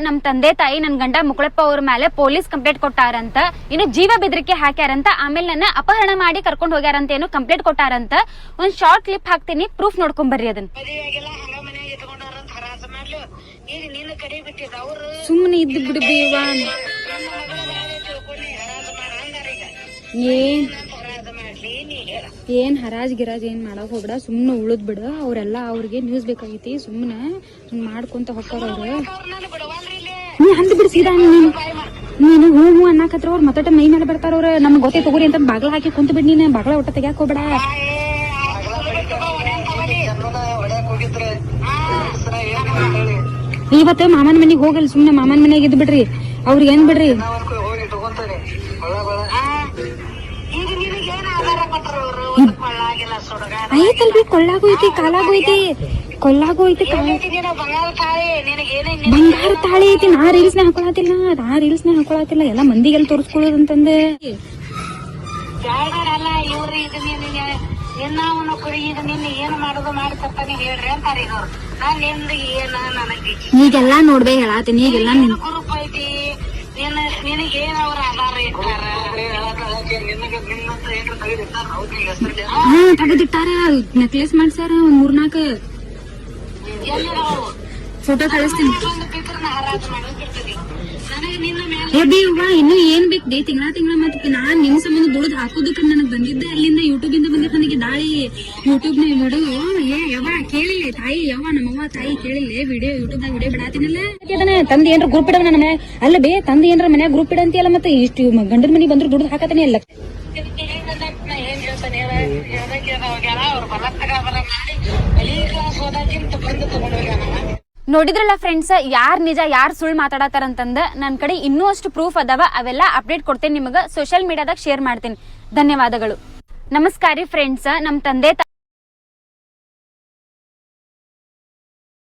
ನಮ್ ತಂದೆ ತಾಯಿ ನನ್ ಗಂಡ ಮುಕಳಪ್ಪ ಅವ್ರ ಮೇಲೆ ಪೊಲೀಸ್ ಕಂಪ್ಲೇಂಟ್ ಕೊಟ್ಟಾರಂತ, ಇನ್ನು ಜೀವ ಬೆದರಿಕೆ ಹಾಕ್ಯಾರಂತ, ಆಮೇಲೆ ನನ್ನ ಅಪಹರಣ ಮಾಡಿ ಕರ್ಕೊಂಡ್ ಹೋಗ್ಯಾರಂತ ಏನೋ ಕಂಪ್ಲೇಂಟ್ ಕೊಟ್ಟಾರಂತ. ಒಂದ್ ಶಾರ್ಟ್ ಕ್ಲಿಪ್ ಹಾಕ್ತೀನಿ, ಪ್ರೂಫ್ ನೋಡ್ಕೊಂಡ್ ಬರ್ರಿ ಅದನ್ನ. ಸುಮ್ಮನೆ ಇದ್ದು ಬಿಡು ಬೇವಾ, ಏನ್ ಹರಾಜ್ ಗಿರಾಜ್ ಏನ್ ಮಾಡಕ್ ಹೋಗ್ಬಿಡ, ಸುಮ್ನೆ ಉಳಿದ್ ಬಿಡ. ಅವ್ರೆಲ್ಲ ಅವ್ರಿಗೆ ನ್ಯೂಸ್ ಬೇಕಾಗೈತಿ, ಸುಮ್ನೆ ಮಾಡ್ಕೊಂತ ಹೋಗ್ತಾರ ಅವ್ರು. ನೀ ಅಂದ್ ಬಿಡ್ ಸೀದಾ, ನೀನು ಹೂ ಹೂ ಅನ್ನಕತ್ರ ಅವ್ರ ಮತ್ತಟ ಮೈ ಮೇಲೆ ಬರ್ತಾರ ಅವ್ರ. ನಮ್ಗೆ ಗೊತ್ತೇ ತಗೋರಿ ಅಂತ ಬಾಗ್ಲ ಹಾಕಿ ಕುಂತ ಬಿಡ್, ನೀನ್ ಬಾಗ್ಲ ಒಟ್ಟ ತೆಗ್ಯಾಕ್ ಹೋಗ್ಬೇಡ. ಇವತ್ತು ಮಾಮನ್ ಮನಿಗ್ ಹೋಗಲ್, ಸುಮ್ನೆ ಮಾಮನ್ ಮನೆಯಾಗ ಇದ್ ಬಿಡ್ರಿ, ಅವ್ರಿಗೆ ಏನ್ ಬಿಡ್ರಿ. ಐತಲ್ರಿ, ಕೊಳ್ಳಾಗೂ ಐತಿ, ಕಾಲಾಗೂ ಐತಿ, ಕೊಲ್ಲಾಗೂ ಐತಿ, ಬಂಗಾರ ತಾಳಿ ಐತಿ. ನಾ ರೀಲ್ಸ್ನ ಹಾಕೊಳತಿಲ್ಲ, ಎಲ್ಲಾ ಮಂದಿಗೆಲ್ಲ ತೋರಿಸ್ಕೊಳ್ಳೋದಂತಂದೆ. ಈಗೆಲ್ಲಾ ನೋಡ್ಬೇ ಹೇಳಾತೀನಿ, ಈಗೆಲ್ಲಾ ತೆಗೆದಿಟ್ಟಾರ, ನೆಕ್ಲೆಸ್ ಮಾಡ್ಸ್ಯಾರ ಒಂದ್ 3-4 ಫೋಟೋ ಕಳಿಸ್ತೀನಿ. ಇನ್ನು ಏನ್ ಬೇಕು ತಿಂಗಳ ಮತ್ತೆ ನಾನ್ ನಿಮ್ ಸಂಬಂಧ ದುಡ್ದು ಹಾಕೋದಕ್ಕೆ ನನಗ್ ಬಂದಿದ್ದೆ, ಅಲ್ಲಿಂದ ಯೂಟ್ಯೂಬ್ ಇಂದ ಬಂದಿದ್ದ ನನಗೆ ದಾಳಿ. ಯೂಟ್ಯೂಬ್ ನ ನೋಡು, ಯವ್ವ ಕೇಳಿಲ್ಲ ತಾಯಿ, ಯವ್ವ ನಮ್ಮವ್ವ ತಾಯಿ ಕೇಳಿಲ್ಲ, ವಿಡಿಯೋ ಯೂಟ್ಯೂಬ್ ನಾಗ ವಿಡಿಯೋ ಬಿಡಾತಿನಲ್ಲ. ತಂದೆ ಏನ್ರ ಗ್ರೂಪ್ ಇಡವ ನನ್ನ ಮನೆ ಅಲ್ಲ ಬೇ, ತಂದೆ ಏನ್ರ ಮನ್ಯಾಗ ಗ್ರೂಪ್ ಇಡ ಅಂತೀಯಲ್ಲ, ಮತ್ತೆ ಇಷ್ಟು ಗಂಡನ ಮನಿ ಬಂದ್ರು ದುಡ್ದು ಹಾಕತಾನೆ ಅಲ್ಲ. ನೋಡಿದ್ರಲ್ಲ ಫ್ರೆಂಡ್ಸ್, ಯಾರ್ ನಿಜ ಯಾರ್ ಸುಳ್ಳು ಮಾತಾಡತಾರಂತಂದ. ನನ್ ಕಡೆ ಇನ್ನೂ ಅಷ್ಟು ಪ್ರೂಫ್ ಅದಾವ, ಅವೆಲ್ಲ ಅಪ್ಡೇಟ್ ಕೊಡ್ತೇನೆ ನಿಮಗ, ಸೋಷಿಯಲ್ ಮೀಡಿಯಾದಾಗ ಶೇರ್ ಮಾಡ್ತೇನೆ. ಧನ್ಯವಾದಗಳು. ನಮಸ್ಕಾರ ಫ್ರೆಂಡ್ಸ್. ನಮ್ ತಂದೆ